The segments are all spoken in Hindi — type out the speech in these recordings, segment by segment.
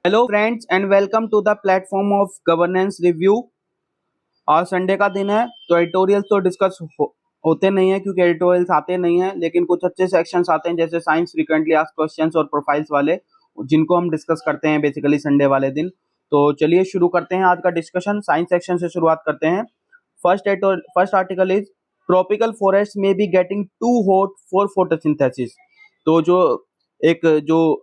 Hello friends and welcome to the platform of governance review. आज संडे का दिन है तो एडिटोरियल्स तो डिस्कस होते नहीं है क्योंकि एडिटोरियल्स आते नहीं है, लेकिन कुछ अच्छे सेक्शंस आते हैं जैसे साइंस फ्रीक्वेंटली आस्क्ड क्वेश्चंस और प्रोफाइल्स वाले, जिनको हम डिस्कस करते हैं बेसिकली संडे वाले दिन। तो चलिए शुरू करते हैं आज का डिस्कशन। साइंस सेक्शन से शुरुआत करते हैं। First article is tropical forest may be getting too hot for photosynthesis. तो जो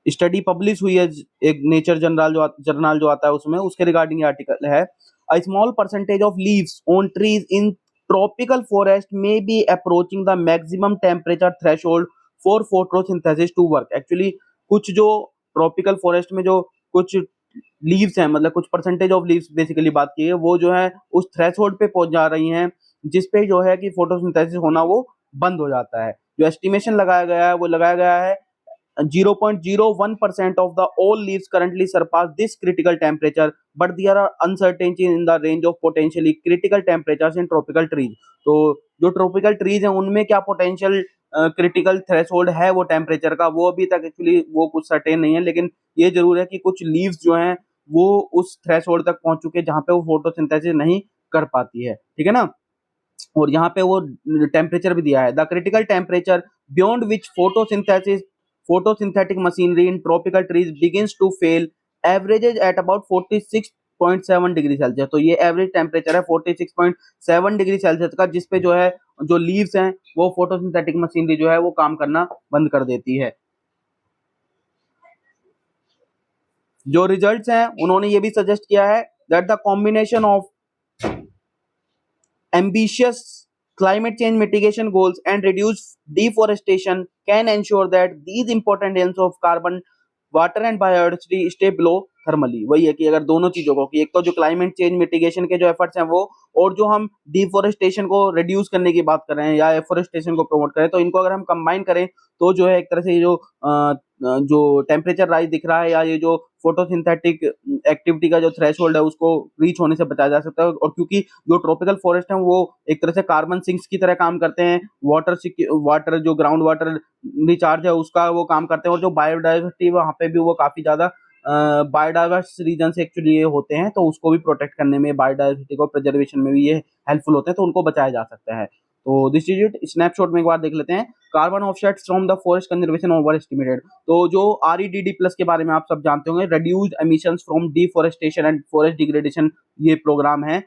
स्टडी पब्लिश हुई है एक नेचर जर्नल जो आता है उसमें, उसके रिगार्डिंग ये आर्टिकल है। A small percentage of leaves on trees in tropical forest may be approaching the maximum temperature threshold for photosynthesis to work. Actually कुछ जो ट्रॉपिकल फॉरेस्ट में जो कुछ लीव्स हैं, मतलब कुछ परसेंटेज ऑफ लीव्स बेसिकली बात की है, वो जो है उस थ्रेशोल्ड पे पहुंच जा रही हैं जिसपे जो है कि फोटोसिंथेसिस होना वो बंद हो जाता है। जो एस्टिमेशन लगाया गया है वो लगाया गया है 0.01% of the all leaves currently surpass this critical temperature, but there are uncertainties in the range of potentially critical temperatures in tropical trees। तो जो ट्रॉपिकल ट्रीज हैं उनमें क्या पोटेंशियल क्रिटिकल थ्रेशोल्ड है वो टेम्परेचर का, वो अभी तक एक्चुअली वो कुछ सर्टेन नहीं है, लेकिन ये जरूर है कि कुछ लीव्स जो हैं वो उस थ्रेशोल्ड तक पहुंच चुके हैं जहां पे वो फोटोसिंथेसिस नहीं कर पाती है। ठीक है ना। और यहाँ पे वो टेम्परेचर भी दिया है, the critical temperature beyond which photosynthetic machinery in tropical trees begins to fail averages at about 46.7 degree Celsius. तो ये एवरेज टेम्परेचर है 46.7 डिग्री सेल्सियस का, जिसपे जो है जो लीव्स हैं वो फोटोसिंथेटिक मशीनरी जो है वो काम करना बंद कर देती है। जो रिजल्ट्स हैं उन्होंने ये भी सजेस्ट किया है that the combination of ambitious climate change mitigation goals and reduce deforestation can ensure that these important elements of carbon, water and biodiversity stay below thermally. वही है कि अगर दोनों चीजों को, कि एक तो जो क्लाइमेट चेंज मिटिगेशन के जो एफर्ट्स हैं वो, और जो हम डिफोरेस्टेशन को रिड्यूस करने की बात कर रहे हैं या एफोरेस्टेशन को प्रमोट करें, तो इनको अगर हम कंबाइन करें तो जो है एक तरह से ये जो टेम्परेचर राइज दिख रहा है या ये जो फोटोसिंथेटिक एक्टिविटी का जो थ्रेशोल्ड है उसको रीच होने से बचाया जा सकता है। और क्योंकि जो ट्रॉपिकल फॉरेस्ट है वो एक तरह से कार्बन सिंक्स की तरह काम करते हैं, वाटर जो ग्राउंड वाटर रिचार्ज है उसका वो काम करते हैं, और जो बायोडाइवर्सिटी वहाँ पे भी वो काफी ज्यादा बायोडाइवर्स रीजन से एक्चुअली ये होते हैं, तो उसको भी प्रोटेक्ट करने में, बायोडाइवर्सिटी को प्रिजर्वेशन में भी ये हेल्पफुल होते हैं, तो उनको बचाया जा सकता है। तो दिस इज इट। स्नैपशॉट में एक बार देख लेते हैं। Carbon offsets from the forest conservation over estimated. तो जो REDD प्लस के बारे में आप सब जानते होंगे, reduced emissions from deforestation and forest degradation, ये प्रोग्राम है।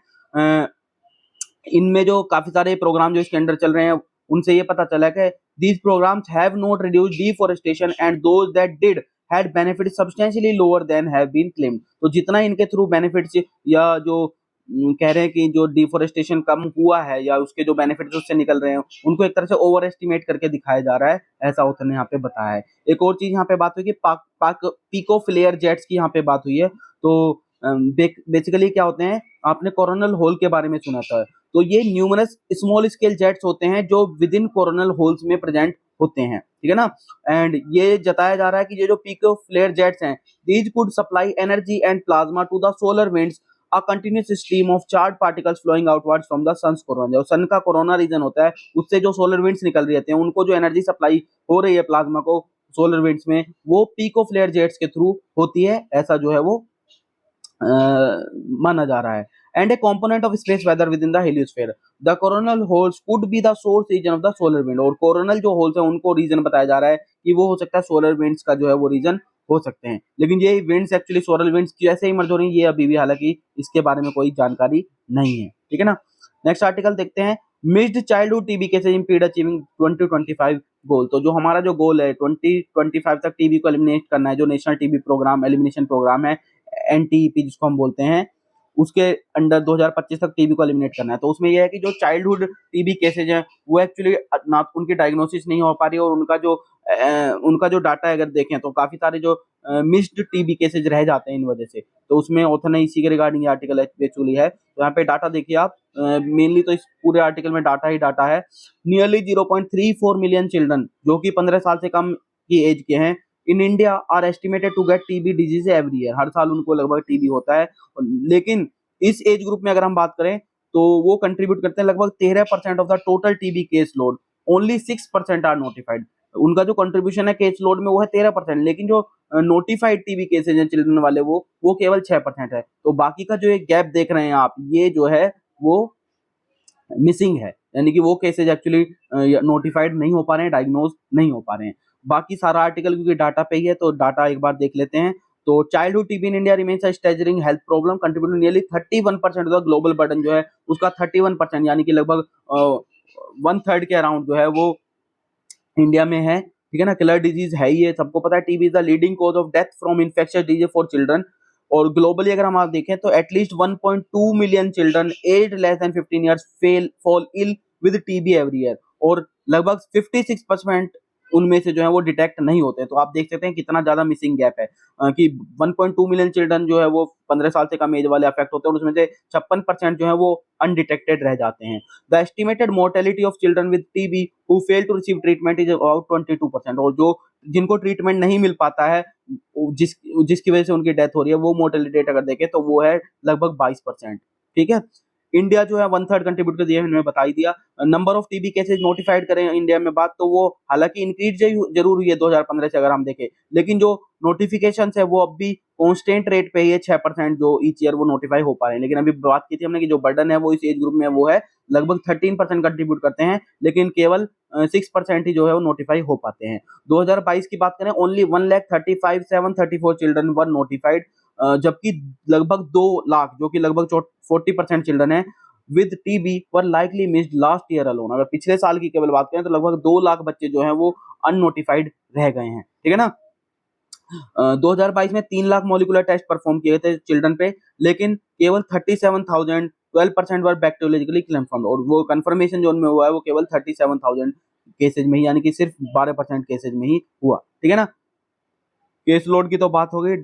इनमें जो काफी सारे प्रोग्राम जो इसके अंडर चल रहे हैं उनसे ये पता चला कि these programs have not reduced deforestation and those that did had benefits substantially lower than have been claimed। तो जितना इनके थ्रू बेनिफिट्स या जो कह रहे हैं कि जो डिफोरेस्टेशन कम हुआ है या उसके जो बेनिफिट्स उससे निकल रहे हैं, उनको एक तरह से ओवर एस्टिमेट करके दिखाया जा रहा है, ऐसा ऑथर ने यहाँ पे बताया है। एक और चीज यहाँ पे बात हुई कि पीको फ्लेयर जेट्स की यहाँ पे बात हुई है। तो बेसिकली क्या होते हैं, आपने कोरोनल होल के बारे में सुना था, तो ये न्यूमरस स्मॉल स्केल जेट्स होते हैं जो विद इन कोरोनल होल्स में प्रेजेंट होते हैं। ठीक है ना। एंड ये जताया जा रहा है कि ये जो पीको फ्लेयर जेट्स हैं, these could supply energy and plasma to the solar winds, a continuous stream of charged particles flowing outwards from the sun's corona। जो सन का कोरोना रीजन होता है उससे जो सोलर विंड्स निकल रही रहते हैं, उनको जो एनर्जी सप्लाई हो रही है प्लाज्मा को सोलर विंड्स में, वो पीको फ्लेयर जेट्स के थ्रू होती है, ऐसा जो है वो माना जा रहा है। And a component of space weather within the heliosphere, the coronal holes could be the source region of the solar wind. और कोरोनल जो होल्स है उनको रीजन बताया जा रहा है कि वो हो सकता है सोलर विंड्स का जो है वो रीजन हो सकते हैं। लेकिन ये विंड्स एक्चुअली सोलर विंड्स कैसे इमर्ज हो रही है ये अभी भी हालांकि इसके बारे में कोई जानकारी नहीं है। ठीक है ना। नेक्स्ट आर्टिकल देखते हैं। Missed childhood TB cases impede achieving 2025 गोल। तो जो हमारा जो गोल है 2025 तक टीबी को एलिमिनेट करना है, जो national TB program elimination program है, NTEP जिसको हम बोलते हैं, उसके अंडर 2025 तक टीबी को एलिमिनेट करना है। तो उसमें यह है कि जो चाइल्डहुड टीबी केसेज हैं वो एक्चुअली ना उनकी डायग्नोसिस नहीं हो पा रही है, और उनका जो डाटा है अगर देखें तो काफी सारे जो मिस्ड टीबी केसेज रह जाते हैं इन वजह से। तो उसमें ऑथर ने इसी के रिगार्डिंग ये आर्टिकल एक्चुअली है। तो यहाँ पे डाटा देखिए आप, मेनली तो इस पूरे आर्टिकल में डाटा ही डाटा है। नियरली 0.34 मिलियन चिल्ड्रन जो कि 15 साल से कम की एज के हैं in India are estimated to get TB disease every year. हर साल उनको लगभग टीबी होता है, लेकिन इस एज ग्रुप में अगर हम बात करें तो वो कंट्रीब्यूट करते हैं लगभग 13% of the total TB case load. Only 6% are notified. उनका जो कंट्रीब्यूशन है केस लोड में वो है 13%, लेकिन जो नोटिफाइड टीबी केसेज हैं चिल्ड्रन वाले वो केवल 6% है। तो बाकी का जो एक गैप देख रहे हैं आप, ये जो है वो मिसिंग है, यानी कि वो केसेज एक्चुअली नोटिफाइड नहीं हो पा रहे हैं, डायग्नोज नहीं हो पा रहे हैं। बाकी सारा आर्टिकल क्योंकि डाटा पे ही है तो डाटा एक बार देख लेते हैं। तो childhood TB in India remains a staggering health problem contributing nearly 31% of the global burden, जो है उसका 31%, यानी कि लगभग 1/3 के अराउंड जो है वो इंडिया में है। ठीक है ना, किलर डिजीज है ही, ये सबको पता है। TB is the leading cause of death from infectious disease for children. और ग्लोबली अगर हम आप देखें तो at least 1.2 million children age less than 15 years fall ill with TB every year, और लगभग 56% उनमें से जो है वो डिटेक्ट नहीं होते। तो आप देख सकते हैं कितना ज्यादा मिसिंग गैप है, कि 1.2 मिलियन चिल्ड्रन जो है वो 15 साल से कम एज वाले अफेक्ट होते हैं, और उसमें से 56% जो है वो अनडिटेक्टेड रह जाते हैं। The estimated mortality of children with TB who fail to receive treatment is about 22%, और जो जिनको ट्रीटमेंट नहीं मिल पाता है, जिसकी वजह से उनकी डेथ हो रही है, वो मोर्टेलिटी रेट अगर देखें तो वो है लगभग 22%। ठीक है, इंडिया जो है 1/3 कंट्रीब्यूट कर दिया, मैंने बता ही दिया। Number of TB cases notified करें इंडिया में बात, तो वो हालांकि इंक्रीज जरूर हुई है 2015 से अगर हम देखें, लेकिन जो नोटिफिकेशन है वो अब भी कॉन्स्टेंट रेट पे ही है, 6% जो ईच ईयर वो नोटिफाई हो पा रहे हैं। लेकिन अभी बात की थी हमने कि जो बर्डन है वो इस एज ग्रुप में वो है लगभग 13% कंट्रीब्यूट करते हैं, लेकिन केवल 6% ही जो है वो नोटिफाई हो पाते हैं। 2022 की बात करें, ओनली 1,35,734 चिल्ड्रन वर नोटिफाइड, जबकि लगभग 2 लाख, जो कि लगभग 40% चिल्ड्रन है with TB were likely missed last year alone. अगर पिछले साल की केवल बात करें तो लगभग 2 लाख बच्चे जो हैं वो अननोटिफाइड रह गए हैं। ठीक है ना, 2022 में 3 लाख मॉलिकुलर टेस्ट परफॉर्म किए थे चिल्ड्रन पे, लेकिन केवल 37,000, 12% वर बैक्टीरियोलॉजिकली कंफर्म, और वो कंफर्मेशन जो उनमें हुआ है वो केवल 37,000 केसेज में ही, यानी कि सिर्फ 12% केसेज में ही हुआ। ठीक है ना, केस लोड की तो बात हो गई।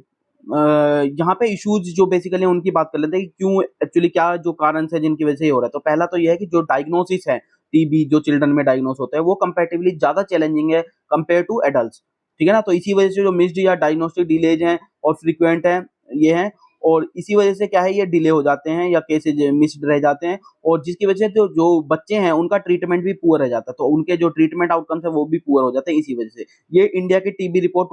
यहाँ पे इश्यूज जो बेसिकली उनकी बात कर लेते हैं कि क्यों एक्चुअली क्या जो कारण है जिनकी वजह से ये हो रहा है। तो पहला तो ये है कि जो डायग्नोसिस है टीबी जो चिल्ड्रन में डायग्नोस होता है वो कंपैरेटिवली ज्यादा चैलेंजिंग है कंपेयर टू एडल्ट। ठीक है ना, तो इसी वजह से जो मिस्ड या डायग्नोस्टिक डिलेज हैं और फ्रीक्वेंट है ये हैं, और इसी वजह से क्या है ये डिले हो जाते हैं या केसेज मिस्ड रह जाते हैं, और जिसकी वजह से जो बच्चे हैं उनका ट्रीटमेंट भी पुअर रह जाता है, तो उनके जो ट्रीटमेंट आउटकम्स है वो भी पुअर हो जाते हैं इसी वजह से। ये इंडिया की टीबी रिपोर्ट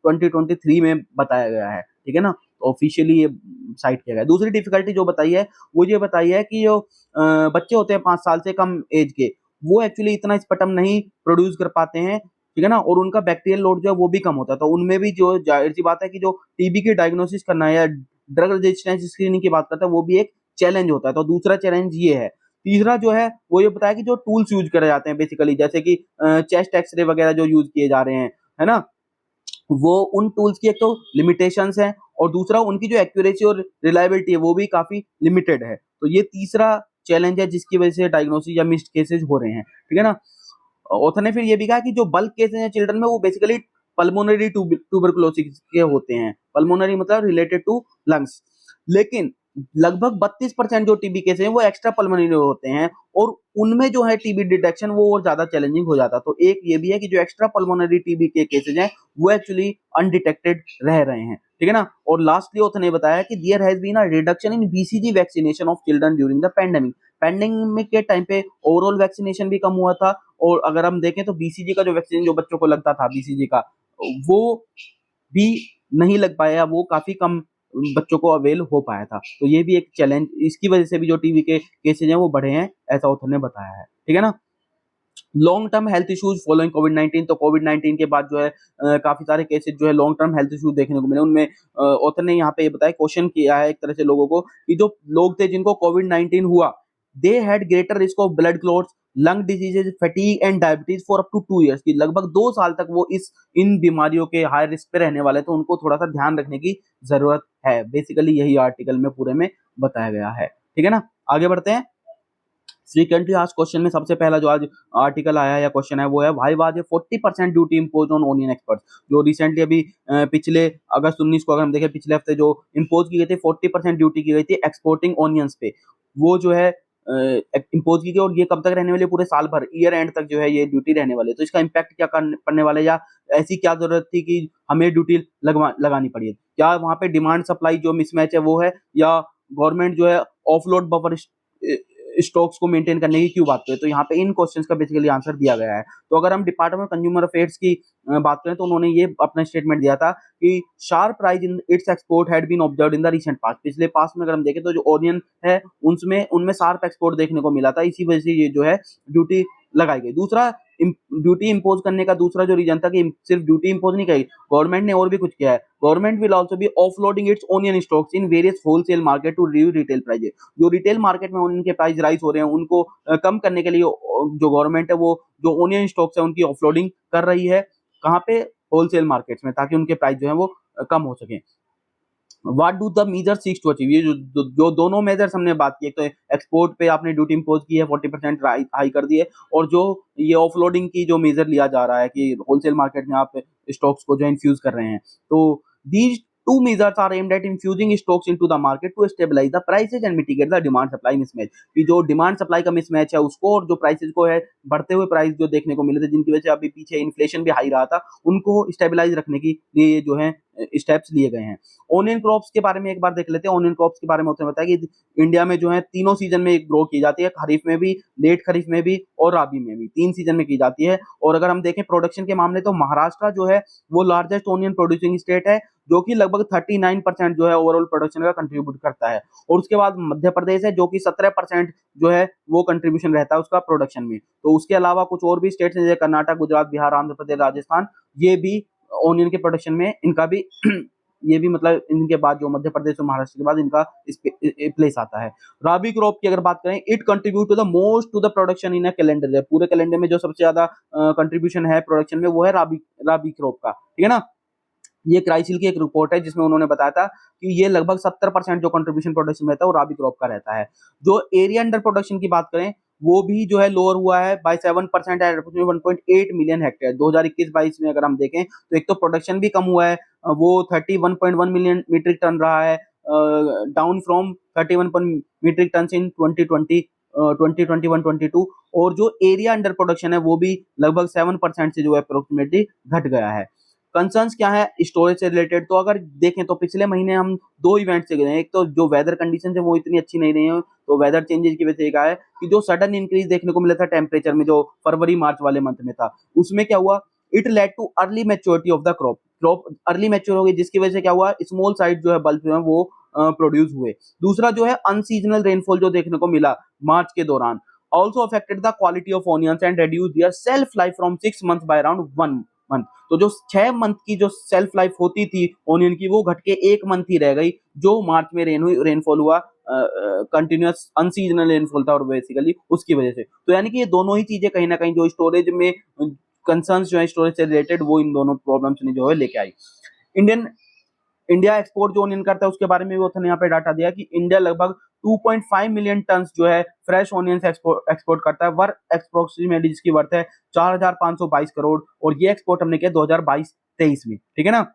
2023 में बताया गया है। ठीक है ना, तो ऑफिशियली ये साइट किया गया है। दूसरी डिफिकल्टी जो बताई है वो ये बताई है कि जो बच्चे होते हैं 5 साल से कम एज के, वो एक्चुअली इतना स्पर्टम नहीं प्रोड्यूस कर पाते हैं। ठीक है ना, और उनका बैक्टीरियल लोड जो है वो भी कम होता है, तो उनमें भी जो जाहिर सी बात है कि जो टीबी की डायग्नोसिस करना है या ड्रग रेजिस्टेंस स्क्रीनिंग की बात करते हैं वो भी एक चैलेंज होता है। तो दूसरा चैलेंज ये है। तीसरा जो है वो ये बताया कि जो टूल्स यूज करे जाते हैं बेसिकली, जैसे कि चेस्ट एक्सरे वगैरह जो यूज किए जा रहे हैं, है ना, वो उन टूल्स की एक तो लिमिटेशंस है, और दूसरा उनकी जो एक्यूरेसी और रिलायबिलिटी है वो भी काफी लिमिटेड है। तो ये तीसरा चैलेंज है जिसकी वजह से डायग्नोसिस या मिस्ड केसेस हो रहे हैं। ठीक है ना, ऑथर ने फिर ये भी कहा कि जो बल्क केसेस हैं चिल्ड्रन में वो बेसिकली पल्मोनरी ट्यूबरकुलोसिस के होते हैं। पल्मोनरी मतलब रिलेटेड टू लंग्स, लेकिन लगभग 32% जो टीबी केस हैं वो एक्स्ट्रा पल्मोनरी होते हैं, और उनमें जो है टीबी डिटेक्शन वो और ज्यादा चैलेंजिंग हो जाता है। तो एक ये भी है कि जो एक्स्ट्रा पल्मोनरी टीबी के केसेज हैं वो एक्चुअली अनडिटेक्टेड रह रहे हैं। ठीक है ना, और लास्टली ऑथर ने बताया कि there has been a reduction in BCG vaccination of children during the pandemic. Pandemic के टाइम पे ओवरऑल वैक्सीनेशन भी कम हुआ था, और अगर हम देखें तो बीसीजी का जो वैक्सीन जो बच्चों को लगता था बीसीजी का, वो भी नहीं लग पाया, वो काफी कम बच्चों को अवेल हो पाया था। तो ये भी एक चैलेंज, इसकी वजह से भी जो टीबी के केसेज हैं वो बढ़े हैं, ऐसा ऑथर ने बताया है। ठीक है ना, long term health issues following कोविड-19। तो कोविड-19 के बाद जो है काफी सारे केसेज जो है लॉन्ग टर्म हेल्थ इश्यूज देखने को मिले। उनमें ऑथर ने यहाँ पे ये बताया, क्वेश्चन किया है एक तरह से लोगों को, कि जो लोग थे जिनको कोविड-19 हुआ, they had greater risk of blood clots, lung diseases, fatigue and diabetes for up to 2 years, की लगभग 2 साल तक वो इन बीमारियों के हाई रिस्क पे रहने वाले, तो उनको थोड़ा सा ध्यान रखने की जरूरत है। बेसिकली यही आर्टिकल में पूरे में बताया गया है। ठीक है ना, आगे बढ़ते हैं। फ्रीक्वेंटली आस्क्ड क्वेश्चन में सबसे पहला जो आज आर्टिकल आया है या क्वेश्चन है वो है, why was a 40% duty impose on onion experts. जो रिसेंटली अभी पिछले अगस्त 19 को अगर हम देखें, पिछले हफ्ते जो इम्पोज की गई थी 40% ड्यूटी की गई थी एक्सपोर्टिंग ऑनियंस पे, वो जो है इम्पोज की गई, और ये कब तक रहने वाली है, पूरे साल भर, ईयर एंड तक जो है ये ड्यूटी रहने वाली है। तो इसका इम्पैक्ट क्या पड़ने वाला है, या ऐसी क्या जरूरत थी कि हमें ड्यूटी लगानी पड़ी है, क्या वहाँ पे डिमांड सप्लाई जो मिसमैच है वो है, या गवर्नमेंट जो है ऑफलोड बफर स्टॉक्स को मेंटेन करने की क्यों बात करें। तो यहाँ पे इन क्वेश्चंस का बेसिकली आंसर दिया गया है। तो अगर हम डिपार्टमेंट ऑफ कंज्यूमर अफेयर्स की बात करें तो उन्होंने ये अपना स्टेटमेंट दिया था कि sharp rise in its export had been observed in the recent past. पिछले पास्ट में अगर हम देखें तो जो ओनियन है उनमें उनमें शार्प एक्सपोर्ट देखने को मिला था, इसी वजह से ये जो है ड्यूटी लगाई गई। दूसरा ड्यूटी इंपोज करने का दूसरा जो रीजन था कि सिर्फ ड्यूटी इंपोज नहीं की, गवर्नमेंट ने और भी कुछ किया है। Government will also be offloading its onion stocks in various wholesale market to reduce retail prices. जो रिटेल मार्केट में ओनियन के प्राइस राइज हो रहे हैं उनको कम करने के लिए जो गवर्नमेंट है वो जो ओनियन स्टॉक्स है उनकी ऑफलोडिंग कर रही है। कहाँ पे? होलसेल मार्केट्स में, ताकि उनके प्राइस जो है वो कम हो सके। What do the measure seeks to achieve? ये जो दोनों मेजर्स हमने बात की, एक तो एक्सपोर्ट पे आपने ड्यूटी इंपोज की है 40% हाई कर दी है, और जो ये ऑफलोडिंग की जो मेजर लिया जा रहा है कि होलसेल मार्केट में आप स्टॉक्स को जो इन्फ्यूज कर रहे हैं। तो these two measures are aimed at infusing stocks into the market to stabilise the prices and mitigate the demand supply mismatch. कि जो डिमांड सप्लाई का मिसमैच है उसको, और जो प्राइसेस को है बढ़ते हुए प्राइस जो देखने को मिले थे जिनकी वजह से अभी पीछे इन्फ्लेशन भी हाई रहा था, उनको स्टेबलाइज रखने के लिए जो है स्टेप्स लिए गए हैं। ओनियन क्रॉप्स के बारे में एक बार देख लेते हैं। ओनियन क्रॉप्स के बारे में उसने बताया कि इंडिया में जो है तीनों सीजन में ग्रो की जाती है, खरीफ में भी, लेट खरीफ में भी और राबी में भी, 3 सीजन में की जाती है। और अगर हम देखें प्रोडक्शन के मामले तो महाराष्ट्र जो है वो लार्जेस्ट ओनियन प्रोड्यूसिंग स्टेट है, जो कि लगभग 39% जो है ओवरऑल प्रोडक्शन का कंट्रीब्यूट करता है। और उसके बाद मध्य प्रदेश है जो कि 17% जो है वो कंट्रीब्यूशन रहता है उसका प्रोडक्शन में। तो उसके अलावा कुछ और भी स्टेट्स हैं जैसे कर्नाटक, गुजरात, बिहार, आंध्र प्रदेश, राजस्थान, ये भी ओनियन के प्रोडक्शन में इनका भी ये भी मतलब इनके बाद जो मध्य प्रदेश और महाराष्ट्र के बाद इनका प्लेस आता है। राबी क्रॉप की अगर बात करें, it contribute to the most to the production in a calendar. पूरे कैलेंडर में जो सबसे ज्यादा कंट्रीब्यूशन है प्रोडक्शन में वो है राबी क्रॉप का, ठीक है ना। ये क्राइसिल की एक रिपोर्ट है जिसमें उन्होंने बताया था कि ये लगभग 70% जो कंट्रीब्यूशन प्रोडक्शन में रहता है वो राबी क्रॉप का रहता है। जो एरिया अंडर प्रोडक्शन की बात करें वो भी जो है लोअर हुआ है बाय 7% एट 1.8 मिलियन हेक्टेयर। 2021-22 में अगर हम देखें तो एक तो प्रोडक्शन भी कम हुआ है, वो 31.1 मिलियन मीट्रिक टन रहा है, डाउन फ्रॉम 31 मीट्रिक टन इन 2021-22। और जो एरिया अंडर प्रोडक्शन है वो भी लगभग 7% से जो है अप्रोक्सीमेटली घट गया है। कंसर्न्स क्या है स्टोरेज से रिलेटेड? तो अगर देखें तो पिछले महीने हम 2 इवेंट से गए हैं। एक तो जो वेदर कंडीशन है वो इतनी अच्छी नहीं रही है, तो वेदर चेंजेस की वजह से क्या है कि जो सडन इंक्रीज देखने को मिला था टेम्परेचर में जो फरवरी मार्च वाले मंथ में था, उसमें क्या हुआ, it led too early maturity of the crop early mature हो गई, जिसकी वजह से क्या हुआ, स्मॉल साइज जो है बल्ब जो है वो प्रोड्यूस हुए। दूसरा जो है अनसीजनल रेनफॉल जो देखने को मिला मार्च के दौरान also affected the quality of onions and reduce their self life from 6 month by around 1 month. तो जो 6 मंथ की जो सेल्फ लाइफ होती थी ओनियन की वो घट के 1 मंथ ही रह गई, जो मार्च में रेनफॉल हुआ, कंटिन्यूअस अनसीजनल रेनफॉल था और बेसिकली उसकी वजह से। तो यानी कि ये दोनों ही चीजें कहीं ना कहीं जो स्टोरेज में कंसर्न्स जो है स्टोरेज से रिलेटेड वो इन दोनों प्रॉब्लम्स ने जो है लेके आई। इंडिया एक्सपोर्ट जो ओनियन करता है उसके बारे में भी उसने यहाँ पे डाटा दिया कि इंडिया लगभग 2.5 मिलियन टन जो है फ्रेश ओनियंस एक्सपोर्ट करता है, वर्थ अप्रोक्सीमेटली जिसकी वर्थ है 4,522 करोड़, और ये एक्सपोर्ट हमने किया 2022-23 में, ठीक है ना।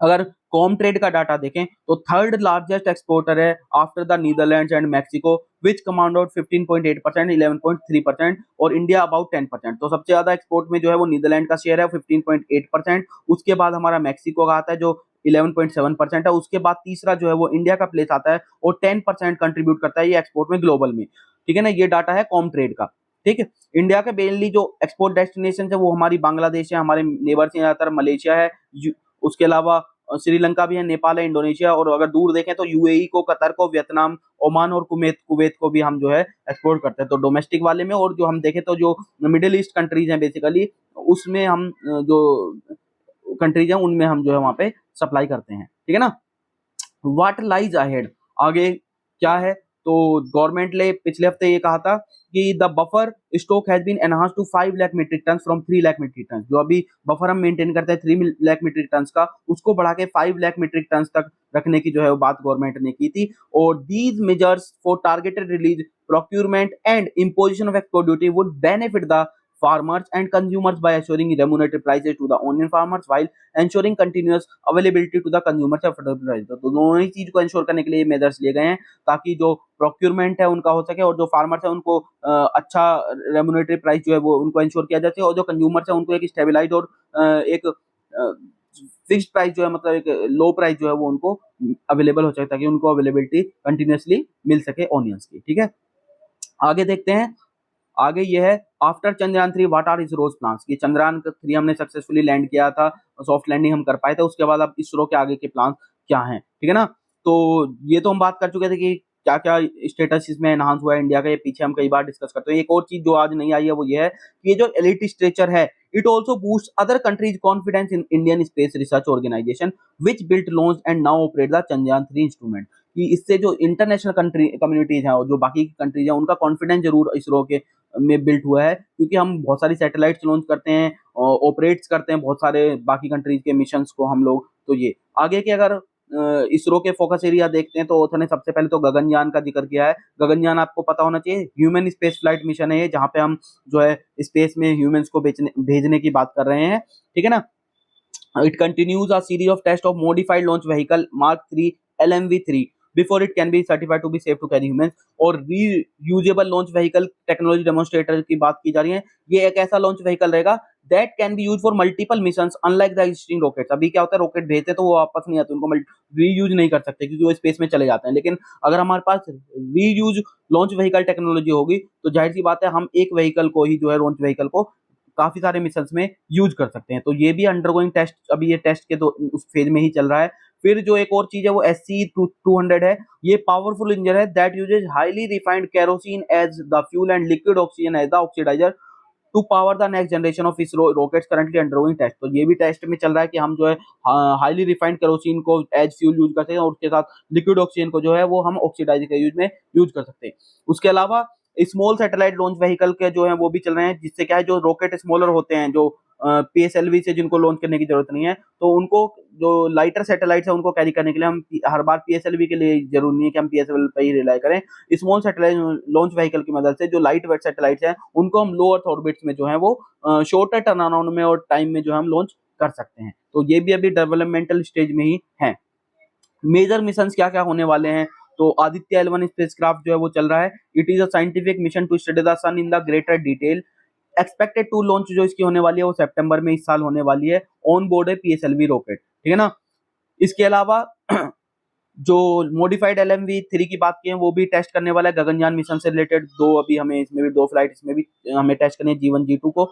अगर कॉम ट्रेड का डाटा देखें तो थर्ड लार्जेस्ट एक्सपोर्टर है after the Netherlands and Mexico which command out 15.8%, 11.3%, और इंडिया अबाउट 10%। तो सबसे ज्यादा एक्सपोर्ट में जो है वो नीदरलैंड का शेयर है 15.8%, उसके बाद हमारा मैक्सिको का आता है जो 11.7% है, उसके बाद तीसरा जो है वो इंडिया का प्लेस आता है और 10% कंट्रीब्यूट करता है ये एक्सपोर्ट में ग्लोबल में, ठीक है ना। ये डाटा है कॉम ट्रेड का, ठीक है। इंडिया के मेनली जो एक्सपोर्ट डेस्टिनेशन है वो हमारी बांग्लादेश है, हमारे नेबर्स हैं ज्यादातर, मलेशिया है, उसके अलावा श्रीलंका भी है, नेपाल है, इंडोनेशिया, और अगर दूर देखें तो यूएई को, कतर को, वियतनाम, ओमान और कुवैत को भी हम जो है एक्सपोर्ट करते हैं। तो डोमेस्टिक वाले में, और जो हम देखें तो जो मिडिल ईस्ट कंट्रीज हैं बेसिकली उसमें हम जो कंट्रीज हैं उनमें हम जो है वहां पे सप्लाई करते हैं, ठीक है ना। व्हाट लाइज अहेड, आगे क्या है? तो गवर्नमेंट ने पिछले हफ्ते ये कहा था कि the buffer stock has been enhanced to 5 lakh metric tonne from 3 lakh metric tonne. जो अभी बफर हम मेंटेन करते हैं 3 लाख मीट्रिक टन का, उसको बढ़ा के 5 लाख मीट्रिक टन तक रखने की जो है वो बात गवर्नमेंट ने की थी। और these measures for targeted release, procurement and imposition of export duty would benefit the farmers and consumers by assuring remunerative prices to the onion farmers while ensuring continuous availability to the consumers of affordable prices। तो दोनों ही चीज को इंश्योर करने के लिए मेजर्स लिए गए हैं ताकि जो प्रोक्यूरमेंट है उनका हो सके और जो फार्मर्स है उनको अच्छा रेम्यूनरेटरी प्राइस जो है वो उनको इंश्योर किया जा सके, और जो कंज्यूमर्स है उनको एक स्टेबलाइज और एक फिक्स्ड प्राइस जो है मतलब एक लो प्राइस जो है वो उनको अवेलेबल हो सके ताकि उनको अवेलेबिलिटी कंटिन्यूसली मिल सके ऑनियंस की, ठीक है। आगे देखते हैं, आगे ये है after Chandrayaan 3 what are ISRO's plans, कि चंद्रयान 3 हमने सक्सेसफुली लैंड किया था, सॉफ्ट लैंडिंग हम कर पाए थे, उसके बाद अब इसरो के आगे के प्लान क्या हैं, ठीक है ना। तो ये तो हम बात कर चुके थे कि क्या क्या स्टेटस इसमें एनहांस हुआ है इंडिया का, ये पीछे हम कई बार डिस्कस करते हैं। एक और चीज जो आज नहीं आई है वो ये है कि ये जो एलिट स्ट्रेचर है, it also boost other countries confidence in Indian Space Research Organisation which built launch and now operate the Chandrayaan 3 instrument, कि इससे जो इंटरनेशनल कंट्री कम्युनिटीज हैं और जो बाकी की कंट्रीज हैं उनका कॉन्फिडेंस जरूर इसरो के में बिल्ट हुआ है, क्योंकि हम बहुत सारी सैटेलाइट्स लॉन्च करते हैं, ऑपरेट्स करते हैं बहुत सारे बाकी कंट्रीज के मिशंस को हम लोग। तो ये आगे के अगर इसरो के फोकस एरिया देखते हैं तो ऑथर ने सबसे पहले तो गगनयान का जिक्र किया है। गगनयान आपको पता होना चाहिए, ह्यूमन स्पेस फ्लाइट मिशन है ये, जहाँ पे हम जो है स्पेस में ह्यूमंस को भेजने की बात कर रहे हैं, ठीक है ना। It continues a series of tests of modified launch vehicle Mark 3 LMV3 before it can be certified to be safe to carry humans। और reusable launch vehicle technology demonstrator की बात की जा रही है। ये एक ऐसा launch vehicle रहेगा that can be used for multiple missions unlike the existing rockets। अभी क्या होता है, रॉकेट भेजते तो वो वापस नहीं आते, उनको रीयूज नहीं कर सकते क्योंकि वो स्पेस में चले जाते हैं। लेकिन अगर हमारे पास रीयूज लॉन्च व्हीकल टेक्नोलॉजी होगी तो जाहिर सी बात है हम एक व्हीकल को ही जो है लॉन्च व्हीकल को काफी सारे मिशन में यूज कर सकते हैं। तो ये भी अंडरगोइंग टेस्ट, अभी ये टेस्ट के तो उस फेज में ही चल रहा है। फिर जो एक और चीज है वो SC200 है, ये पावरफुल इंजन है that uses highly refined kerosene as the fuel and liquid oxygen as the oxidiser to power the next generation of ISRO rockets currently undergoing test. तो ये भी टेस्ट में चल रहा है कि हम जो है हाईली रिफाइंड केरोसिन को एज फ्यूल यूज कर सकते हैं और उसके साथ लिक्विड ऑक्सीजन को जो है वो हम ऑक्सीडाइजर के यूज में यूज कर सकते हैं। उसके अलावा स्मॉल सैटेलाइट लॉन्च व्हीकल के जो है वो भी चल रहे हैं, जिससे क्या है जो रॉकेट स्मॉलर होते हैं, जो PSLV से जिनको लॉन्च करने की जरूरत नहीं है, तो उनको जो लाइटर सैटेलाइट्स है उनको कैरी करने के लिए हम हर बार PSLV के लिए जरूरी नहीं है कि हम PSLV पे ही रिलाई करें। स्मॉल सैटेलाइट लॉन्च व्हीकल की मदद से जो लाइट वेट सैटेलाइट्स हैं उनको हम लो अर्थ ऑर्बिट्स में जो है वो शॉर्टर टर्न अराउंड में और टाइम में जो है हम लॉन्च कर सकते हैं। तो ये भी अभी डेवलपमेंटल स्टेज में ही है। मेजर मिशंस क्या क्या होने वाले हैं, तो आदित्य L1 स्पेसक्राफ्ट जो है वो चल रहा है। It is a scientific mission to study the sun in the greater detail. Expected to launch जो इसकी होने वाली है वो सितंबर में इस साल होने वाली है। ऑन बोर्ड है PSLV रॉकेट, ठीक है ना। इसके अलावा जो मॉडिफाइड LMV3 की बात की है वो भी टेस्ट करने वाला है गगनयान मिशन से रिलेटेड। दो अभी हमें इसमें भी दो फ्लाइट इसमें भी हमें टेस्ट करनी है, G1 G2 को।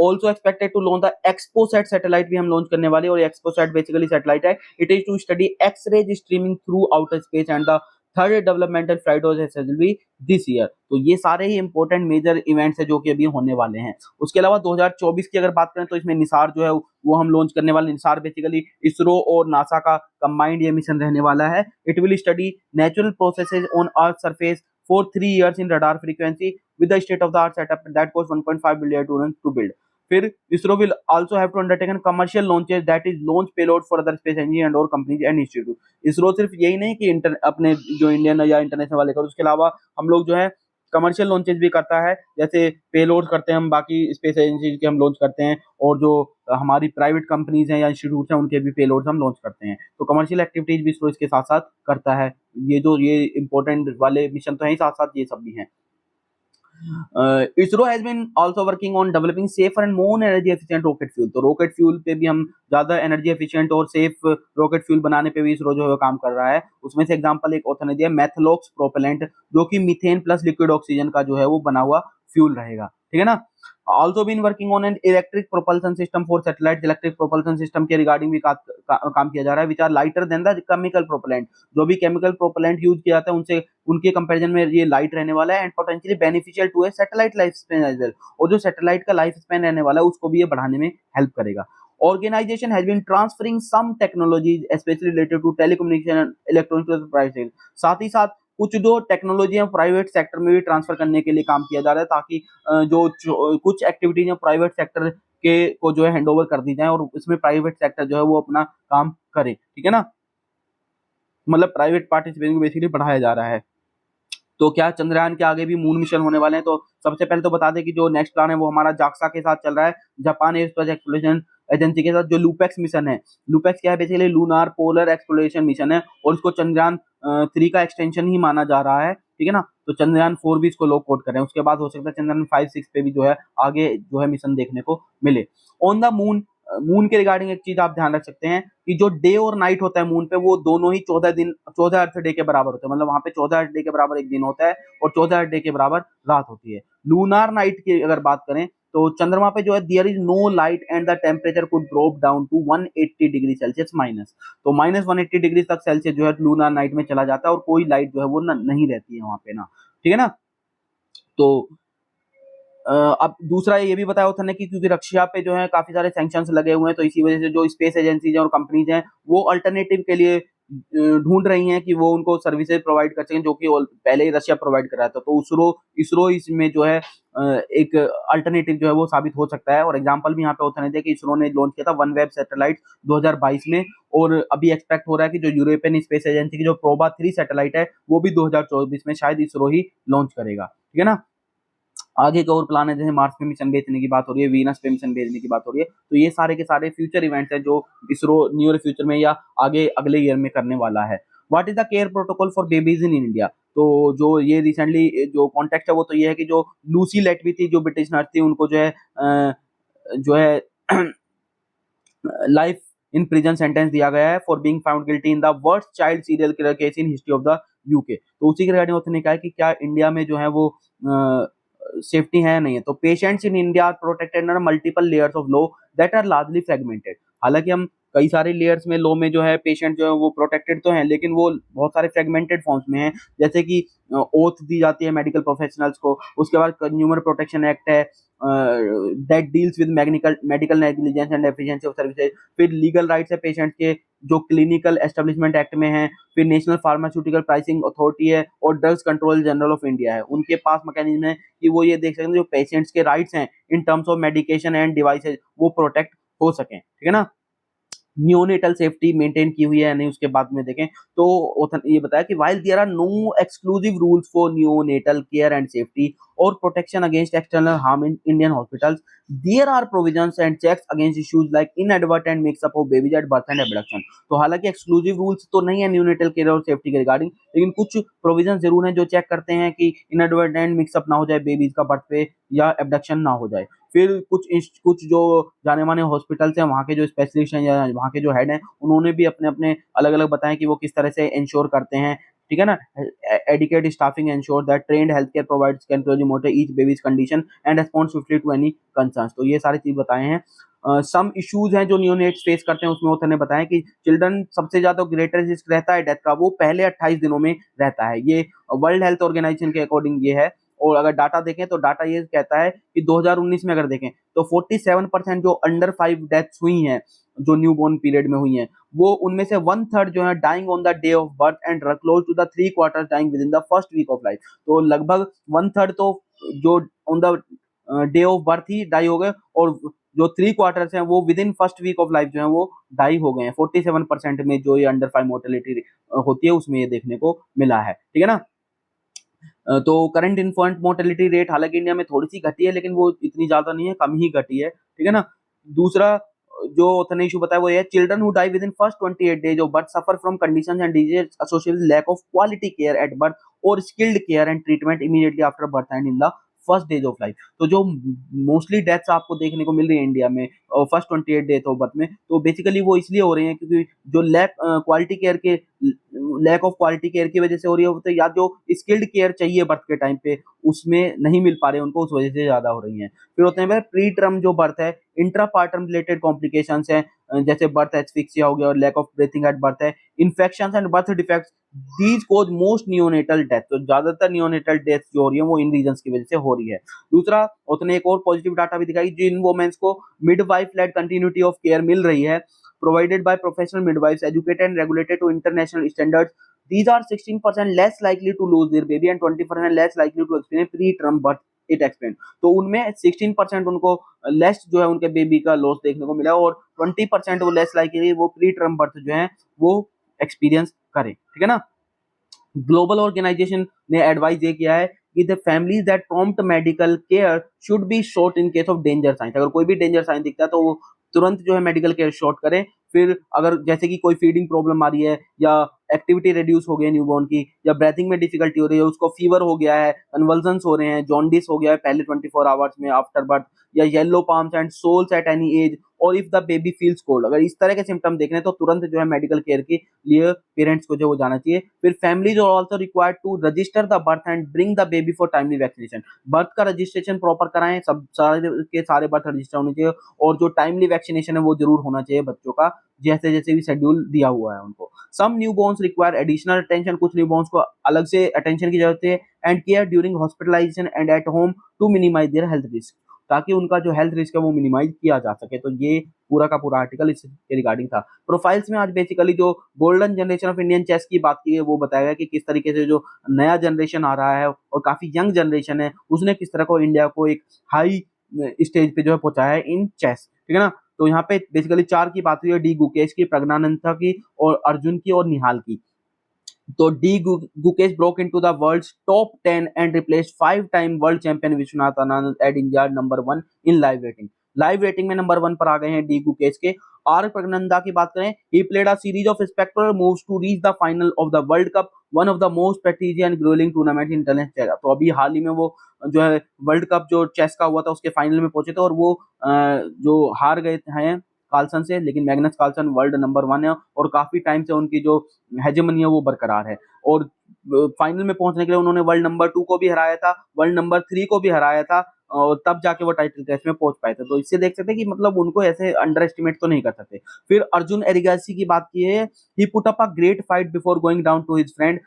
Also expected to launch the XPoSat satellite भी हम लॉन्च करने वाले हैं, और एक्सपोसैट बेसिकली सैटेलाइट है, it is to study X rays streaming through outer space and the third developmental flight was SSLV this year. तो ये सारे ही इंपॉर्टेंट मेजर इवेंट्स है जो कि अभी होने वाले हैं। उसके अलावा 2024 की अगर बात करें तो इसमें निसार जो है वो हम लॉन्च करने वाले। निसार बेसिकली इसरो और नासा का कंबाइंड ये मिशन रहने वाला है। It will study natural processes on earth surface for 3 years in radar frequency with the state of the art setup that cost 1.5 billion to build. फिर ISRO will also have to undertaken commercial launches that is launch payload for other space agency and और कंपनीज एंड इंस्टीट्यूट। इसरो सिर्फ यही नहीं कि अपने जो इंडियन या इंटरनेशनल वाले कर, उसके अलावा हम लोग जो है कमर्शियल लॉन्चेस भी करता है, जैसे पेलोड करते हैं हम बाकी स्पेस एजेंसी के हम लॉन्च करते हैं, और जो हमारी प्राइवेट कंपनीज हैं या इंस्टीट्यूट हैं उनके भी पेलोड्स हम लॉन्च करते हैं। तो कमर्शियल एक्टिविटीज भी इसरो इसके साथ साथ करता है। ये इंपॉर्टेंट वाले मिशन तो हैं, साथ साथ ये सब भी हैं। ISRO has been also working on developing safer and more energy efficient rocket fuel। तो rocket fuel पे भी हम ज्यादा energy efficient और safe rocket fuel बनाने पे भी इसरो जो है काम कर रहा है। उसमें से एग्जांपल एक ऑथर ने दिया मेथलोक्स प्रोपेलेंट, जो कि मीथेन प्लस लिक्विड ऑक्सीजन का जो है वो बना हुआ फ्यूल रहेगा, ठीक है ना। Also been working on an electric propulsion system for satellite. Electric propulsion system के रिगार्डिंग भी काम किया जा रहा है, which are lighter than the chemical propellant. जो भी केमिकल प्रोपेलेंट यूज किया जाता है उनसे उनके कंपैरिजन में ये लाइट रहने वाला है, and potentially beneficial to a satellite life span as well. और जो सैटेलाइट का लाइफ स्पैन रहने वाला है उसको भी ये बढ़ाने में हेल्प करेगा। Organization has been transferring some technologies especially related to telecommunication and electronics to private sector। साथ ही साथ कुछ जो टेक्नोलॉजी है प्राइवेट सेक्टर में भी ट्रांसफर करने के लिए काम किया जा रहा है, ताकि कुछ एक्टिविटीज है प्राइवेट सेक्टर के को जो है हैंडओवर कर दी जाए और इसमें प्राइवेट सेक्टर जो है वो अपना काम करे, ठीक है ना। मतलब प्राइवेट पार्टिसिपेशन को बेसिकली बढ़ाया जा रहा है। तो क्या चंद्रयान के आगे भी मून मिशन होने वाले हैं, तो सबसे पहले तो बता दें कि जो नेक्स्ट प्लान है वो हमारा जाक्सा के साथ चल रहा है, जापान एयरोस्पेस एक्सप्लोरेशन एजेंसी के साथ। जो लूपेक्स मिशन है, लूपेक्स क्या है, basically lunar polar exploration mission है, और इसको चंद्रयान 3 का एक्सटेंशन ही माना जा रहा है, ठीक है ना। तो चंद्रयान 4 भी इसको लोग कोड कर रहे हैं। उसके बाद हो सकता है चंद्रयान 5 6 पे भी जो है आगे जो है मिशन देखने को मिले। ऑन द मून मून के रिगार्डिंग एक चीज आप ध्यान रख सकते हैं कि जो डे और नाइट होता है मून पे, वो दोनों ही 14 अर्थ डे के बराबर होते हैं। मतलब वहां पे 14 अर्थ डे के बराबर एक दिन होता है और 14 अर्थ डे के बराबर रात होती है। लूनार नाइट की अगर बात करें तो चंद्रमा पे जो है there is no light and the temperature could drop down to 180 degree Celsius minus. तो माइनस 180 डिग्री तक सेल्सियस जो है लूनार नाइट में चला जाता है और कोई लाइट जो है वो नहीं रहती है वहां पे ना, ठीक है ना। तो अब दूसरा ये भी बताया था ना कि क्योंकि रशिया पे जो है काफी सारे सैंक्शंस लगे हुए हैं, तो इसी वजह से जो स्पेस एजेंसीज हैं और कंपनीज हैं वो अल्टरनेटिव के लिए ढूंढ रही हैं कि वो उनको सर्विसेज प्रोवाइड कर सकें, जो कि पहले ही रशिया प्रोवाइड कर रहा था। तो इसरो इसरो इसमें जो है एक अल्टरनेटिव जो है वो साबित हो सकता है। और एग्जांपल भी यहाँ पे होता है कि इसरो ने लॉन्च किया था वनवेब सैटेलाइट 2022 में, और अभी एक्सपेक्ट हो रहा है कि जो यूरोपियन स्पेस एजेंसी की जो प्रोबा 3 सैटेलाइट है वो भी 2024 में शायद इसरो ही लॉन्च करेगा, ठीक है ना। आगे का और प्लान है, जैसे मार्स पे मिशन भेजने की बात हो रही है, वीनस पे मिशन भेजने की बात हो रही है। तो ये सारे के सारे फ्यूचर इवेंट्स हैं जो इसरो नियर फ्यूचर में या आगे अगले ईयर में करने वाला है। What is the care protocol for babies in India? तो जो ये रिसेंटली जो कॉन्टेक्स्ट है वो तो ये है कि जो लूसी लेटवी थी, जो ब्रिटिश नर्स थी, उनको जो है लाइफ इन प्रिजन सेंटेंस दिया गया है for being found guilty in the worst child serial killer case in history of the UK. तो उसी के रिगार्डिंग उसने कहा कि क्या इंडिया में जो है वो सेफ्टी है या नहीं है। तो patients in India are protected under multiple layers of law that are largely fragmented. हालांकि हम कई सारे लेयर्स में लॉ में जो है पेशेंट जो है वो प्रोटेक्टेड तो हैं, लेकिन वो बहुत सारे फ्रेगमेंटेड फॉर्म्स में हैं। जैसे कि ओथ दी जाती है मेडिकल प्रोफेशनल्स को, उसके बाद कंज्यूमर प्रोटेक्शन एक्ट है that deals with medical negligence and efficiency of services. फिर लीगल राइट्स है पेशेंट के जो क्लिनिकल एस्टेब्लिशमेंट एक्ट में है। फिर नेशनल फार्मास्यूटिकल प्राइसिंग अथॉरिटी है और drugs control general of India है, उनके पास मैकेनिज्म है कि वो ये देख सकते हैं जो पेशेंट्स के राइट्स हैं in terms of medication and devices वो प्रोटेक्ट हो सकें, ठीक है ना। नियोनेटल सेफ्टी मेंटेन की हुई है नहीं, उसके बाद में देखें तो ये बताया कि while there are no exclusive rules for neonatal care and safety or protection against external harm in Indian hospitals, there are provisions and checks against issues like inadvertent mix-up of babies at birth and abduction। तो हालांकि एक्सक्लूसिव रूल्स तो नहीं है न्यूनेटल केयर और सेफ्टी के रिगार्डिंग, लेकिन कुछ प्रोविजन जरूर हैं जो चेक करते हैं कि इनएडवर्टेंट मिक्सअप ना हो जाए बेबीज का बर्थ पे या एबडक्शन ना हो जाए। फिर कुछ जो जाने माने हॉस्पिटल्स हैं वहाँ के जो स्पेशलिस्ट हैं या वहाँ के जो हेड हैं उन्होंने भी अपने अपने अलग अलग बताया कि वो किस तरह से इंश्योर करते हैं, ठीक है ना। Adequate staffing ensure that trained health care providers can closely monitor each baby's condition and respond swiftly to any concerns. तो ये सारी चीज बताए हैं। सम इश्यूज हैं जो नियोनेट्स फेस करते हैं, उसमें उन्होंने बताया कि चिल्ड्रन सबसे ज्यादा ग्रेटर रिस्क रहता है डेथ का, वो पहले 28 दिनों में रहता है। ये वर्ल्ड हेल्थ ऑर्गेनाइजेशन के अकॉर्डिंग ये है। और अगर डाटा देखें तो डाटा ये कहता है कि 2019 में अगर देखें तो 47% जो अंडर 5 डेथ्स हुई हैं जो न्यू बॉर्न पीरियड में हुई हैं, वो उनमें से 1/3 जो है dying on the day of birth and close to the 3/4 dying within the first week of life. तो लगभग 1/3 तो जो on the day of birth ही डाई हो गए, और जो 3/4 हैं वो within first week of life जो है वो डाई हो गए हैं। 47% में जो ये अंडर 5 मोर्टेलिटी होती है उसमें ये देखने को मिला है, ठीक है ना। तो करंट इन्फेंट मोर्टेलिटी रेट हालांकि इंडिया में थोड़ी सी घटी है, लेकिन वो इतनी ज्यादा नहीं है, कम ही घटी है, ठीक है ना। दूसरा जो ऑथर इशू बताया वो ये children who die within first 28 days of birth suffer from conditions and disease associated with lack of quality care at birth और skilled care and treatment immediately after birth and in the first days of life. तो जो मोस्टली डेथ्स आपको देखने को मिल रही है इंडिया में फर्स्ट 28 डेज ऑफ बर्थ में, तो बेसिकली वो इसलिए हो रही है क्योंकि जो लैक ऑफ क्वालिटी केयर की वजह से हो रही है, तो या जो स्किल्ड केयर चाहिए बर्थ के टाइम पे उसमें नहीं मिल पा रहे उनको, उस वजह से ज्यादा हो रही है। फिर होते हैं प्री टर्म जो बर्थ है, इंट्रापार्टम रिलेटेड कॉम्प्लिकेशंस हैं, जैसे बर्थ एस्फिक्सिया हो गया और lack of breathing at birth है, infections and birth defects, these cause most neonatal death. तो ज्यादातर नियोनेटल डेथ जो हो रही है वो इन रीजंस की वजह से हो रही है। दूसरा उसने एक और पॉजिटिव डाटा भी दिखाई, जिन वुमेन्स को midwife led continuity of care मिल रही है provided by professional midwives educated and regulated to international standards, these are 16% less likely to lose their baby and 20% less likely to experience preterm birth, it explained। तो उनमें 16% उनको लेस जो है उनके बेबी का लॉस देखने को मिला और 20% वो लेस लाइकली वो प्रीटर्म बर्थ जो है वो एक्सपीरियंस करें, ठीक है ना। ग्लोबल ऑर्गेनाइजेशन ने एडवाइस ये किया है कि the families that prompt medical care should be short in case of danger science. अगर कोई भी डेंजर साइन दिखता है तो वो तुरंत जो है मेडिकल केयर शॉर्ट करें। फिर अगर जैसे कि कोई फीडिंग प्रॉब्लम आ रही है या एक्टिविटी रिड्यूस हो गई है न्यूबॉर्न की, या ब्रेथिंग में डिफिकल्टी हो रही है, उसको फीवर हो गया है, कन्वल्जन्स हो रहे हैं, जॉन्डिस हो गया है पहले 24 आवर्स में आफ्टर बर्थ, या yellow palms and soles at any age, और if the baby feels cold, अगर इस तरह के सिम्टम देख रहे हैं तो तुरंत जो है मेडिकल केयर के लिए पेरेंट्स को जो वो जाना चाहिए। फिर families are also required to register the birth and bring the baby for timely vaccination, birth का रजिस्ट्रेशन प्रॉपर कराएं, सब सारे के सारे बर्थ रजिस्टर होने चाहिए, और जो टाइमली वैक्सीनेशन है वो जरूर होना चाहिए बच्चों का, जैसे जैसे भी शेड्यूल दिया हुआ है उनको। Some newborns require additional attention, कुछ न्यूबॉर्न्स को अलग से अटेंशन की जरूरत है, and care during hospitalisation and at home to minimise their health risk, ताकि उनका जो हेल्थ रिस्क है वो मिनिमाइज किया जा सके। तो ये पूरा का पूरा आर्टिकल इसके रिगार्डिंग था। प्रोफाइल्स में आज बेसिकली जो golden generation of Indian chess की बात की है वो बताया गया कि किस तरीके से जो नया जनरेशन आ रहा है और काफी यंग जनरेशन है, उसने किस तरह को इंडिया को एक हाई स्टेज पे जो है पहुंचाया है इन चेस, ठीक है ना। तो यहाँ पे बेसिकली 4 की बात हुई है, डी गुकेश की, प्रज्ञानंदा की, और अर्जुन की, और निहाल की। तो D Gukesh broke into the world's top 10 and replaced 5-time world champion Vishwanath Anand at India number 1 in live rating। Live rating में नंबर 1 पर आ गए हैं डी गुकेश के। आर प्रज्ञानंदा की बात करें, he played a series of spectacular moves to reach the final of the World Cup, one of the most prestigious and grueling tournaments in tennis chess। तो अभी हाल ही में वो जो है वर्ल्ड कप जो चेस का हुआ था उसके फाइनल में पहुंचे थे, और वो जो हार गए हैं कार्लसन से, लेकिन मैग्नस कार्लसन वर्ल्ड नंबर 1 है, और काफी टाइम से उनकी जो हेजेमनी है वो बरकरार है, और फाइनल में पहुंचने के लिए उन्होंने वर्ल्ड नंबर 2 को भी हराया था, वर्ल्ड नंबर 3 को भी हराया था, और तब जाके वो टाइटल टेस्ट में पहुंच पाए थे। तो इससे देख सकते हैं कि मतलब उनको ऐसे अंडर एस्टिमेट तो नहीं कर सकते। फिर अर्जुन एरिगासी की बात की है, he put up a great fight before going down to his friend.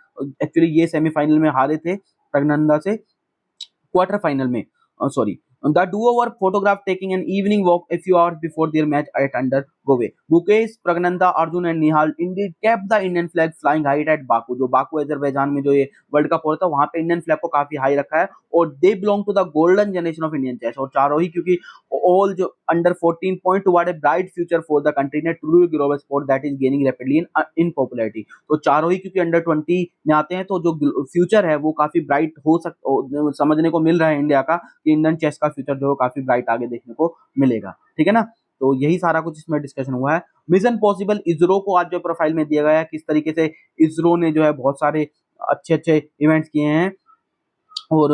Actually ये सेमीफाइनल में हारे थे प्रज्ञानंदा से, क्वार्टर फाइनल में, sorry. The duo were photographed taking an evening walk a few hours before their match at under Gowe। Gukesh, Pragnanda, Arjun and Nihal indeed kept the Indian flag flying high at Baku। जो बाकू अजरबैजान में जो ये वर्ल्ड कप हो रहा था वहां पे इंडियन फ्लैग को काफी हाई रखा है, और they belong to the golden generation of Indian chess. और चारों ही, क्योंकि ऑल जो under 14 point toward a bright future for the country ने true global sport that is gaining rapidly in popularity. तो चारों ही क्योंकि अंडर 20 में आते हैं, तो जो फ्यूचर है वो काफी ब्राइट हो समझने को मिल रहा है इंडिया का, कि इंडियन चेस का फ्यूचर जो काफी ब्राइट आगे देखने को मिलेगा, ठीक है ना। तो यही सारा कुछ इसमें डिस्कशन हुआ है। मिशन पॉसिबल इसरो को आज जो प्रोफाइल में दिया गया है, किस तरीके से इसरो ने जो है बहुत सारे अच्छे अच्छे इवेंट्स किए हैं, और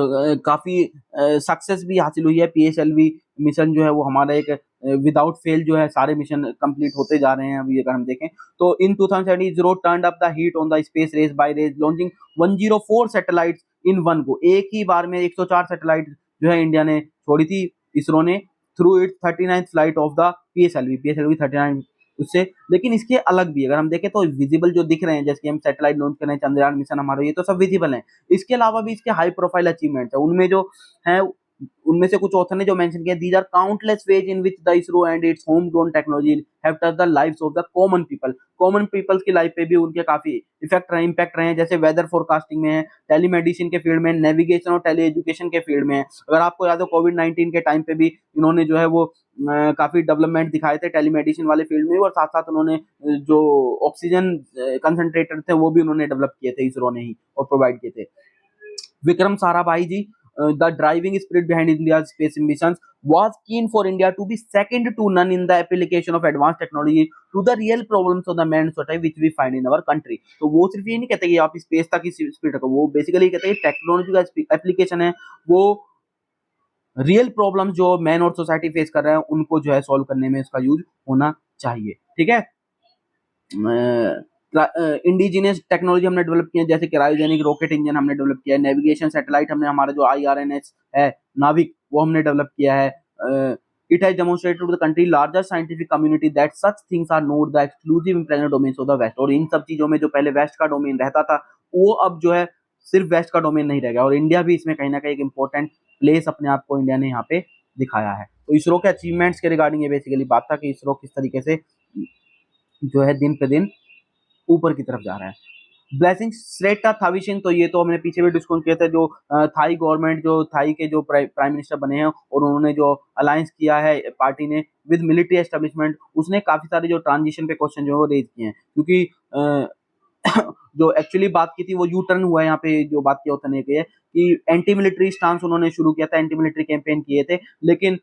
काफी सक्सेस भी हासिल हुई है। पीएसएलवी मिशन जो है वो हमारा एक विदाउट फेल जो है सारे मिशन कंप्लीट होते जा रहे हैं। अभी अगर हम देखें तो in 2017 ISRO turned up the heat on the space race by launching 104 satellites in one go. एक ही बार में 104 सैटेलाइट जो है इंडिया ने छोड़ी थी, इसरो ने, through it's 39th flight of the PSLV 39 उससे। लेकिन इसके अलग भी अगर हम देखें तो विजिबल जो दिख रहे हैं, जैसे कि हम सैटेलाइट लॉन्च कर रहे हैं, चंद्रयान मिशन हमारा, ये तो सब विजिबल है। इसके अलावा भी इसके हाई प्रोफाइल अचीवमेंट्स है, उनमें जो है उनमें से कुछ ऑथर ने जो मेंशन किया, these are countless ways in which the ISRO and its home grown technology have touch the lives of the common people. Common peoples की लाइफ पे भी उनके काफी इम्पैक्ट रहे हैं, जैसे वेदर फोरकास्टिंग में है, टेलीमेडिसिन के फील्ड में, नेविगेशन और टेली एजुकेशन के फील्ड में है। अगर आपको याद हो कोविड-19 के टाइम पे भी इन्होंने जो है वो काफी डेवलपमेंट दिखाए थे टेलीमेडिसिन वाले फील्ड में, और साथ साथ उन्होंने जो ऑक्सीजन कंसंट्रेटर थे वो भी उन्होंने डेवलप किए थे, इसरो ने ही, और प्रोवाइड किए थे। विक्रम साराभाई जी, the driving spirit behind India's space missions, was keen for India to be second to none in the application of advanced technology to the real problems of the man society which we find in our country। तो वो सिर्फ ये नहीं कहते कि आप स्पेस तक ही स्पीड रखो, वो बेसिकली कहते हैं टेक्नोलॉजी का एप्लीकेशन है, वो रियल प्रॉब्लम्स जो मैन और सोसाइटी फेस कर रहे हैं उनको जो है सॉल्व करने में इसका यूज होना चाहिए, ठीक है। इंडिजिनियस टेक्नोलॉजी हमने डेवलप की है, जैसे क्रायोजेनिक रॉकेट इंजन हमने डेवलप किया है, नेविगेशन सैटेलाइट हमने, हमारा जो IRNS है नाविक, वो हमने डेवलप किया है। It has demonstrated to the country larger scientific community that such things are not the exclusive impression domains of the West. और इन सब चीजों में जो पहले वेस्ट का डोमेन रहता था वो अब जो है सिर्फ वेस्ट का डोमेन नहीं रह गया, और इंडिया भी इसमें कहीं ना कहीं एक इंपॉर्टेंट प्लेस अपने आप को इंडिया ने यहाँ पे दिखाया है। तो इसरो के अचीवमेंट्स के रिगार्डिंग ये बेसिकली बात था कि इसरो किस तरीके से जो है दिन पे दिन ऊपर की तरफ जा रहा है। ब्लेसिंग श्रेष्ठा थाविशिन, तो ये तो हमने पीछे भी डिस्कस किया था, जो थाई गवर्नमेंट, जो थाई के जो प्राइम मिनिस्टर बने हैं और उन्होंने जो अलायंस किया है पार्टी ने विद मिलिट्री एस्टेब्लिशमेंट, उसने काफी सारे जो ट्रांजिशन पे क्वेश्चन जो है वो रेज किए हैं, क्योंकि जो एक्चुअली बात की थी वो यू टर्न हुआ है। यहाँ पे जो बात किया होता नहीं है कि एंटी मिलिट्री स्टांस उन्होंने शुरू किया था, एंटी मिलिट्री कैंपेन किए थे, लेकिन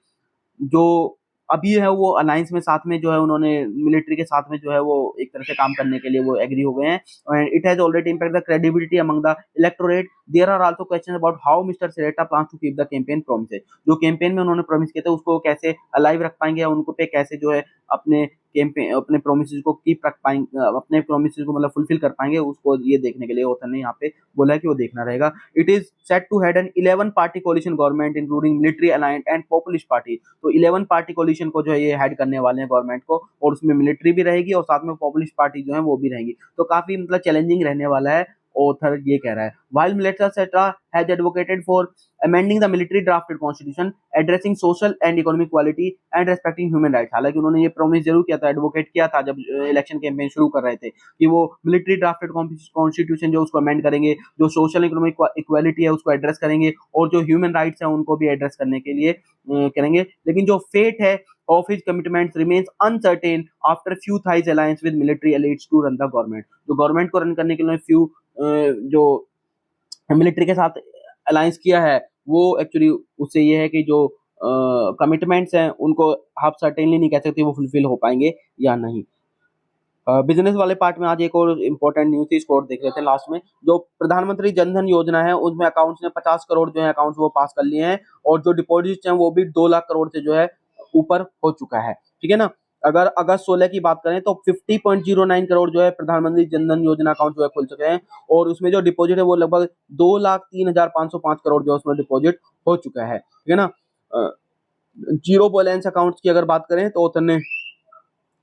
जो अभी है वो अलायंस में साथ में जो है उन्होंने मिलिट्री के साथ में जो है वो एक तरह से काम करने के लिए वो एग्री हो गए हैं। And it has already impact the credibility among the electorate. There are also question about how mister Sereta plans to keep the campaign promises. जो कैंपेन में उन्होंने प्रॉमिस किए थे उसको कैसे अलाइव रख पाएंगे या उनको पे कैसे जो है अपने कैंपेन अपने प्रोमिसेस को कीप रख पाएंगे, अपने प्रोमिसेस को मतलब फुलफिल कर पाएंगे, उसको ये देखने के लिए ऑथर ने यहाँ पे बोला है कि वो देखना रहेगा। It is set to head an 11 party coalition government including military alliance and populist party. तो 11 पार्टी कोलिशन को जो है ये हेड करने वाले हैं गवर्नमेंट को, और उसमें मिलिट्री भी रहेगी और साथ में पॉपुलिस्ट पार्टी जो है वो भी रहेंगी। तो काफी मतलब चैलेंजिंग रहने वाला है, ऑथर ये कह रहा है। While Melissa Satra has advocated for amending the military drafted constitution, addressing social and economic equality and respecting human rights। हालांकि उन्होंने ये प्रॉमिस जरूर किया था, एडवोकेट किया था जब इलेक्शन कैंपेन शुरू कर रहे थे कि वो मिलिट्री ड्राफ्टेड कॉन्स्टिट्यूशन जो उसको अमेंड करेंगे, जो सोशल इकोनॉमिक इक्वालिटी है उसको एड्रेस करेंगे, और जो ह्यूमन राइट्स है उनको भी एड्रेस करने के लिए करेंगे। लेकिन जो फेट है of his commitments remains uncertain after few thighs alliance with military elites to run the government। जो गवर्नमेंट को रन करने के लिए few जो मिलिट्री के साथ अलायंस किया है वो एक्चुअली उससे ये है कि जो कमिटमेंट्स हैं उनको आप सर्टेनली नहीं कह सकते वो फुलफिल हो पाएंगे या नहीं। बिजनेस वाले पार्ट में आज एक और इम्पोर्टेंट न्यूज थी, इसको और देख लेते हैं लास्ट में। जो प्रधानमंत्री जनधन योजना है उसमें अकाउंट्स ने 50 करोड़ जो है अकाउंट्स वो पास कर लिए हैं, और जो डिपॉजिट्स हैं वो भी 2 लाख करोड़ से जो है ऊपर हो चुका है। ठीक है ना। अगर अगस्त 16 की बात करें तो 50.09 करोड़ जो है प्रधानमंत्री जनधन योजना अकाउंट जो है खुल चुके हैं, और उसमें जो डिपॉजिट है वो लगभग 2,03,505 करोड़ जो है उसमें डिपॉजिट हो चुका है। ठीक है ना। जीरो बैलेंस अकाउंट्स की अगर बात करें तो उतने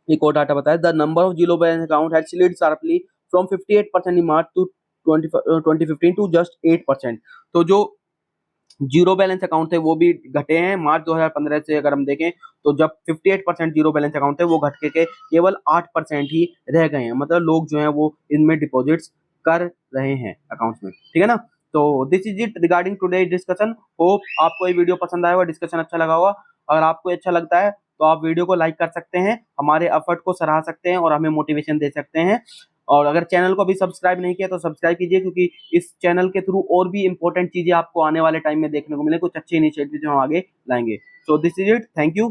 एक और डाटा बताया, the number of zero balance account had slid sharply from 58% in March to 2015 to just 8%। तो जो जीरो बैलेंस अकाउंट थे वो भी घटे हैं मार्च 2015 से। अगर हम देखें तो जब 58% जीरो बैलेंस अकाउंट थे वो घट के केवल 8% ही रह गए हैं, मतलब लोग जो हैं वो इनमें डिपॉजिट्स कर रहे हैं अकाउंट्स में। ठीक है ना। तो this is it regarding today discussion. Hope आपको ये वीडियो पसंद आया होगा, डिस्कशन अच्छा लगा होगा। अगर आपको अच्छा लगता है तो आप वीडियो को लाइक कर सकते हैं, हमारे एफर्ट को सराह सकते हैं और हमें मोटिवेशन दे सकते हैं। और अगर चैनल को अभी सब्सक्राइब नहीं किया तो सब्सक्राइब कीजिए, क्योंकि इस चैनल के थ्रू और भी इंपॉर्टेंट चीजें आपको आने वाले टाइम में देखने को मिले, कुछ अच्छे इनिशिएटिव जो हम आगे लाएंगे। So this is it, thank you.